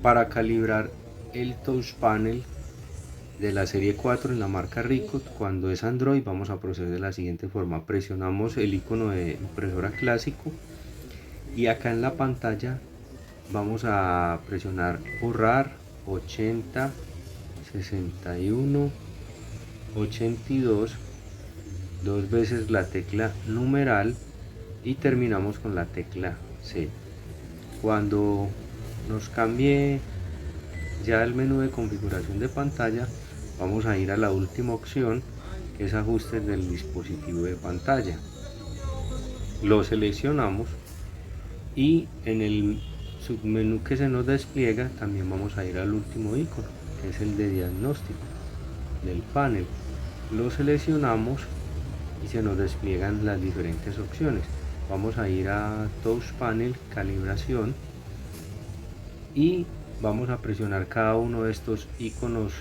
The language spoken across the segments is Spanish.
Para calibrar el touch panel de la serie 4 en la marca Ricoh, cuando es Android, vamos a proceder de la siguiente forma: presionamos el icono de impresora clásico y acá en la pantalla vamos a presionar borrar 80, 61, 82, dos veces la tecla numeral y terminamos con la tecla C. Cuando nos cambie ya el menú de configuración de pantalla, vamos a ir a la última opción, que es ajustes del dispositivo de pantalla. Lo seleccionamos y en el submenú que se nos despliega también vamos a ir al último icono, que es el de diagnóstico del panel. Lo seleccionamos y se nos despliegan las diferentes opciones. Vamos a ir a touch panel, calibración, y vamos a presionar cada uno de estos iconos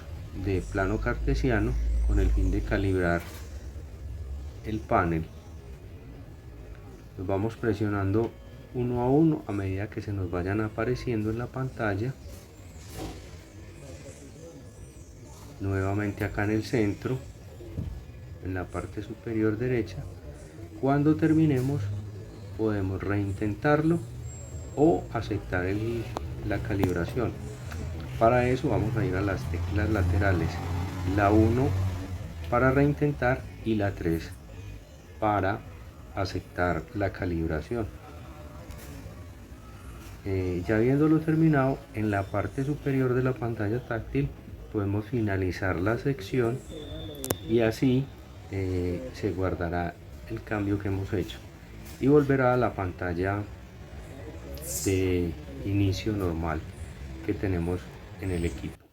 de plano cartesiano con el fin de calibrar el panel. Los vamos presionando uno a uno a medida que se nos vayan apareciendo en la pantalla. Nuevamente acá en el centro, en la parte superior derecha. Cuando terminemos podemos reintentarlo o aceptar la calibración. Para eso vamos a ir a las teclas laterales, la 1 para reintentar y la 3 para aceptar la calibración. Ya habiéndolo terminado, en la parte superior de la pantalla táctil podemos finalizar la sección y así se guardará el cambio que hemos hecho y volverá a la pantalla de inicio normal que tenemos en el equipo.